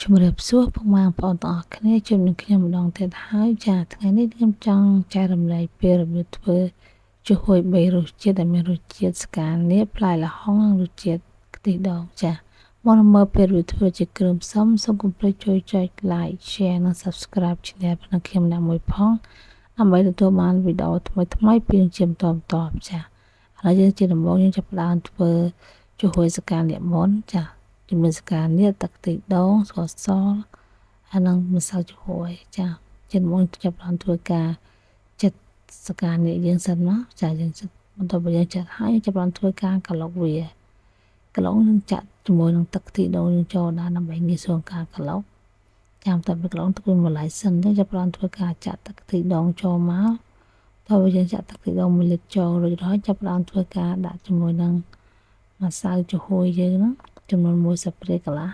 ជំរាបសួរពុកម៉ែបងប្អូនទាំងអស់គ្នាជួបនឹងខ្ញុំម្ដងទៀតហើយចាថ្ងៃនេះខ្ញុំចង់ចែករំលែកពីរបៀបធ្វើជំនួយ3រសជាតិដែលមានរសជាតិស្កានៀផ្លែល្ហុងនិងរសជាតិខ្ទិះដូងចាមកមើលពីរបៀបធ្វើជាគ្រឿងផ្សំសូមកុំភ្លេចជួយចុច like share និង subscribe channel របស់ខ្ញុំណាមួយផងដើម្បីទទួលបានវីដេអូថ្មីៗពីខ្ញុំជាបន្តចាឥឡូវយើងជាដំបូងយើងចាប់ផ្ដើមធ្វើជំនួយស្កានៀមុនចាជំនួយស្កានៀទឹកខ្ទិះដូងស្ករសហើយនិងម្សៅជំនួយចាជាដំបូងចាប់ផ្ដើមធ្វើការចិត្តស្កានៀយើងសិនមកចាយើងបន្ទាប់ពីយើងចាក់ហើយចាប់ផ្ដើមធ្វើការក្លុកវាក្លុកនឹងចាក់ជាមួយនឹងទឹកខ្ទិះដូងយើងចូលដល់ដើម្បីងាយស្រួលការក្លុកចាំតែពីក្លុកទឹកវាម្លាយសិនទៅចាប់ផ្ដើមធ្វើការចាក់ទឹកខ្ទិះដូងចូលមកតើយើងចាក់ទឹកខ្ទិះដូង1លីត្រចូលរួចហើយចាប់ផ្ដើមធ្វើការដាក់ជាមួយនឹងម្សៅជំនួយយើងហ្នឹងចំនួន1ស្លាបព្រាកន្លះ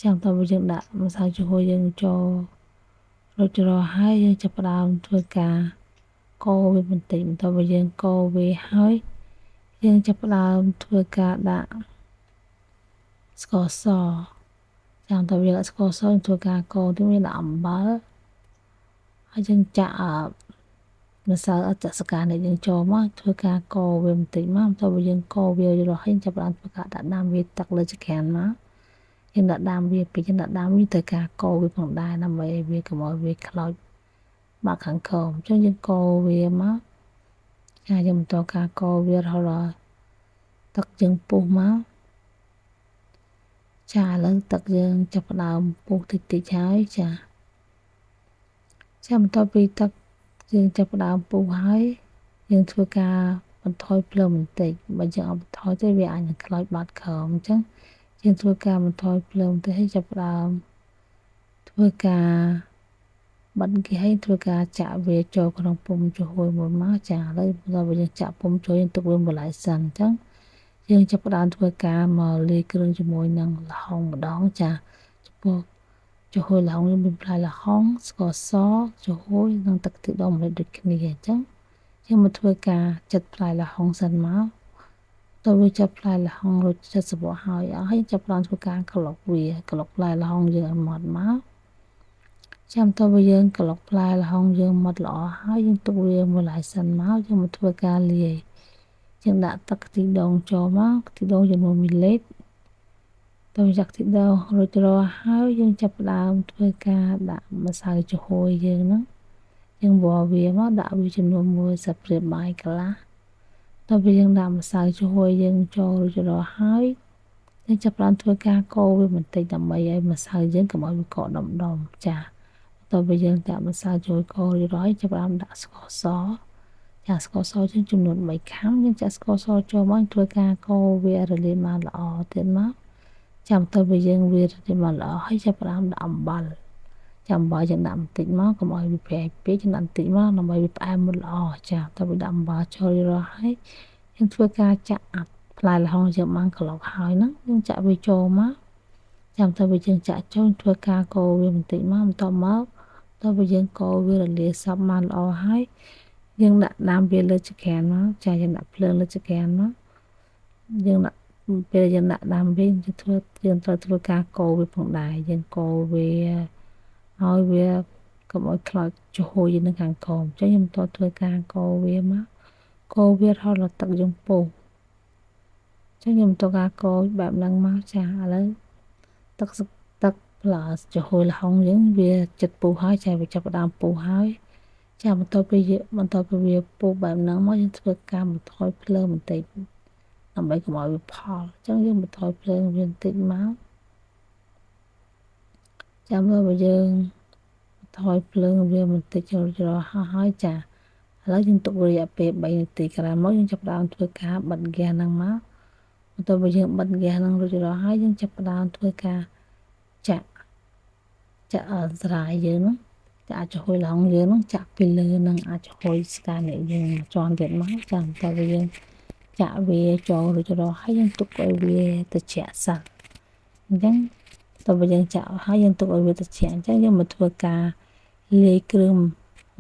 ចាំតើយើងដាក់ម្សៅជំនួយយើងចូលរួចរាល់ហើយយើងចាប់ផ្ដើមធ្វើការកូរវាបន្តិចបន្ទាប់ពីយើងកូរវាហើយយើងចាប់ផ្ដើមធ្វើការដាក់ស្ករសចាំតើយើងដាក់ស្ករសធ្វើការកូរទៅវាដាក់អំបិលហើយយើងចាក់ម្សៅអត្តសកានេះយើងចូលមកធ្វើការកូរវាបន្តិចមកបន្ទាប់ពីយើងកូរវារហូតចាប់ផ្ដើមធ្វើការដាក់ដាំវាទឹកលើចង្ក្រានមកយើងដាក់ដាំវាពីយើងដាក់ដាំវាទៅការកូរវាផងដែរដើម្បីឲ្យវាកុំឲ្យវាខ្លោចបាក់ខាងក្រោមអញ្ចឹងយើងកូរវាមកយើងបន្តការកូរវារហូតដល់ទឹកយើងពុះមកចាឥឡូវទឹកយើងចាប់ផ្ដើមពុះតិចតិចហើយចាបន្ទាប់ពីទឹកយើងចាប់ផ្ដើមពុះហើយយើងធ្វើការបន្ថយភ្លើងបន្តិចបើយើងអត់បន្ថយទេវាអាចនឹងខ្លោចបាត់ក្រោមអញ្ចឹងយើងធ្វើការបន្ថយភ្លើងទៅឲ្យចាប់ផ្ដើមធ្វើការបិទគេឲ្យធ្វើការចាក់វាចូលក្នុងពុម្ពជំនួយមួយមកចាឥឡូវដល់យើងចាក់ពុម្ពចូលយើងទុកវាបន្លាយសិនអញ្ចឹងយើងចាប់ផ្ដើមធ្វើការមកលាយគ្រឿងជាមួយនឹងល្ហុងម្ដងចាចំពោះជំនួយល្ហុងយើងមានផ្លែល្ហុងស្ករសជំនួយនិងទឹកខ្ទិះដូង1លីត្រដូចគ្នាអញ្ចឹងយើងមកធ្វើការចិតផ្លែល្ហុងសិនមកទៅវាចាប់ផ្លែល្ហុងរួចចិតសបកហើយចាប់ផ្ដើមធ្វើការក្លុកវាក្លុកផ្លែល្ហុងយើងឲ្យម៉ត់មកចាំតើយើងក្លុកផ្លែល្ហុងយើងម៉ត់ល្អហើយយើងទុកវាមួយឡែកសិនមកយើងមកធ្វើការលាយយើងដាក់ទឹកខ្ទិះដូងចូលមកខ្ទិះដូងចំនួន1លីត្រទៅចាក់ខ្ទិះដូងរួចរាល់ហើយយើងចាប់ផ្ដើមធ្វើការដាក់ម្សៅជំនួយយើងហ្នឹងយើងវល់វាមកដាក់វាចំនួន1ស្លាបព្រាបាយកន្លះតើពេលយើងដាក់ម្សៅជំនួយយើងចូលរួចរាល់ហើយយើងចាប់ផ្ដើមធ្វើការកូរវាបន្តិចដើម្បីឲ្យម្សៅយើងកុំឲ្យវាកកដុំចាតើពេលយើងដាក់ម្សៅចូលកូររួចហើយចាប់ផ្ដើមដាក់ស្ករសស្ករសយើងចំនួន3ខាំយើងចាក់ស្ករសចូលមកធ្វើការកូរវារលាយមកល្អទៀតមកចាំទៅពេលយើងវារលាយមកល្អហើយចាប់ផ្ដើមដាក់អំបិលចាំអំបិលយើងដាក់បន្តិចមកកុំឲ្យវាប្រៃពេកយើងដាក់បន្តិចមកដើម្បីវាផ្អែមមុនល្អចាទៅពេលដាក់អំបិលចូលរាល់ហើយយើងធ្វើការចាក់ផ្លែល្ហុងយើងបានក្លុកហើយហ្នឹងយើងចាក់វាចូលមកចាំទៅពេលយើងចាក់ចូលធ្វើការកូរវាបន្តិចមកបន្ទាប់មកតើពេលយើងកូរវារលាយសព្វបានល្អហើយយើងដាក់ដាំវាលើចង្ក្រានមកចាយើងដាក់ភ្លើងលើចង្ក្រានមកយើងដាក់ពេលយើងដាក់ដាំវាយើងត្រូវធ្វើការកូរវាផងដែរយើងកូរវាឲ្យវាកុំឲ្យខ្លោចជំនួយនៅខាងក្រោមអញ្ចឹងខ្ញុំតធ្វើការកូរវាមកកូរវារហូតដល់ទឹកយើងពុះអញ្ចឹងខ្ញុំតការកូរបែបហ្នឹងមកចាឥឡូវទឹកផ្លាសជំនួយល្ហុងយើងវាចិត្តពុះហើយចាវាចាប់ផ្ដើមពុះហើយចាបន្ទាប់ពីវាពុះបែបហ្នឹងមកយើងធ្វើការបន្ថយភ្លើងបន្តិចដើម្បីកុំឲ្យវាផលអញ្ចឹងយើងបន្ថយភ្លើងវាបន្តិចមកចាំមើលបើយើងបន្ថយភ្លើងវាបន្តិចចូលហើយចាឥឡូវយើងទុករយៈពេល3នាទីក្រោយមកយើងចាប់ផ្ដើមធ្វើការបិទហ្គាសហ្នឹងមកបន្ទាប់ពីយើងបិទហ្គាសហ្នឹងរួចរាល់ហើយយើងចាប់ផ្ដើមធ្វើការចាក់ស្រាយយើងហ្នឹងចាក់ចំហុយល្ហុងយើងហ្នឹងចាក់ពីលើនឹងអាចចំហុយស្កានេះយើងជាន់ទៀតមកចាំតើយើងចាក់វាចូលរួចរាល់ហើយយើងទុកឲ្យវាត្រជាក់សិនអញ្ចឹងតើបើយើងចាក់ហើយយើងទុកឲ្យវាត្រជាក់អញ្ចឹងយើងមកធ្វើការលាយគ្រឿង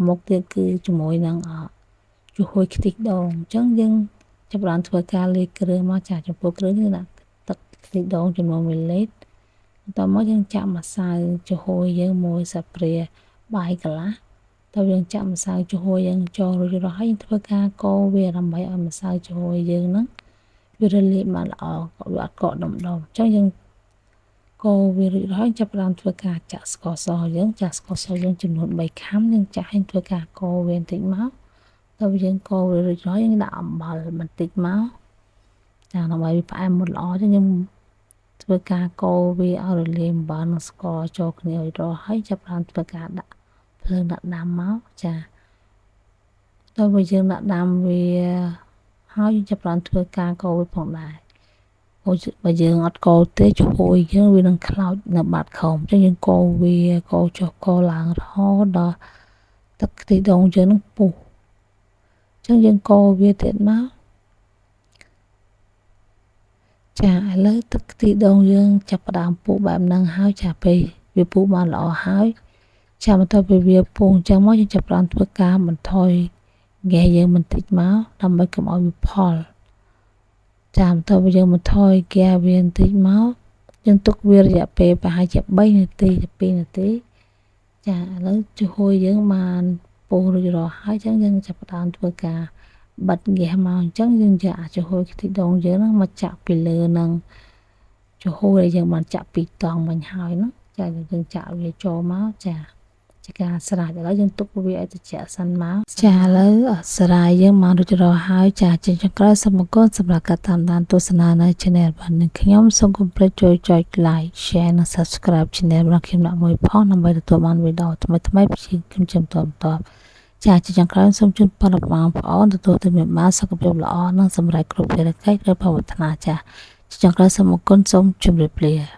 មុខទៀតគឺជាមួយនឹងជំនួយខ្ទិះដូងអញ្ចឹងយើងចាប់ផ្ដើមធ្វើការលាយគ្រឿងមកចាចំពោះគ្រឿងនេះដាក់ទឹកខ្ទិះដូងចំនួន1លីត្រ តមកយើងចាក់ម្សៅចំហុយយើងមួយស្លាបព្រាបាយកន្លះតយើងចាក់ម្សៅចំហុយយើងចូលរួចរាល់ហើយធ្វើការកូរវាដើម្បីឲ្យម្សៅចំហុយយើងហ្នឹងវារលាយបានល្អវាអត់កកដុំអញ្ចឹងយើងកូរវារួចហើយចាប់ផ្ដើមធ្វើការចាក់ស្ករសយើងចាក់ស្ករសយើងចំនួន3ខាំយើងចាក់ឲ្យធ្វើការកូរវាបន្តិចមកតយើងកូរវារួចហើយយើងដាក់អំបិលបន្តិចមកចាដើម្បីវាផ្អែមមុតល្អចឹងយើងធ្វើការកូរវាឲ្យរលាយអំបិលនិងស្ករចូលគ្នាឲ្យរហហើយចាប់ផ្ដើមធ្វើការដាក់ភ្លើងដាក់ដាំមកចាតើយើងដាក់ដាំវាហើយចាប់ផ្ដើមធ្វើការកូរវាផងដែរបើយើងអត់កូរទេចំហុយយើងវានឹងខ្លោចនៅបាតខោមអញ្ចឹងយើងកូរវាកូរចុះកូរឡើងរហូតដល់ទឹកខ្ទិះដូងយើងនឹងពុះអញ្ចឹងយើងកូរវាទៀតមកចាឥឡូវទឹកខ្ទិះដូងយើងចាប់ផ្ដើមពុះបែបហ្នឹងហើយចាពេលវាពុះបានល្អហើយចាំបន្ទាប់ពីវាពុះអញ្ចឹងមកយើងចាប់ផ្ដើមធ្វើការបន្ថយហ្គាសយើងបន្តិចមកដើម្បីកុំឲ្យវាផលចាំបន្ទាប់ពីយើងបន្ថយហ្គាសវាបន្តិចមកយើងទុកវារយៈពេលប្រហែលជា3នាទីទៅ2នាទីចាឥឡូវចំហុយយើងបានពុះរួចរាល់ហើយអញ្ចឹងយើងចាប់ផ្ដើមធ្វើការបិទហ្គាសមកអញ្ចឹងយើងយកអាចចំហុយខ្ទិះដូងយើងហ្នឹងមកចាក់ពីលើនឹងចំហុយដែលយើងបានចាក់ពីតង់មិញហើយហ្នឹងចាយើងចាក់វាចូលមកចាជាការស្រេចឥឡូវយើងទុកវាឲ្យត្រជាក់សិនមកចាឥឡូវស្រាយយើងមករួចរាល់ហើយចាជាចុងក្រោយសូមអរគុណសម្រាប់ការតាមដានទស្សនានៅ Channel របស់នាងខ្ញុំសូមកុំភ្លេចជួយចុច Like Share និង Subscribe Channel របស់ខ្ញុំដាក់មួយផងដើម្បីទទួលបានវីដេអូថ្មីៗពីខ្ញុំជំរាបបន្តចាជាចុងក្រោយសូមជូនពរដល់បងប្អូនទទួលទៅមានបានសុខភាពល្អនិងសម្រេចគ្រប់ភារកិច្ចឬប្រាថ្នាចាជាចុងក្រោយសូមអរគុណសូមជម្រាបលា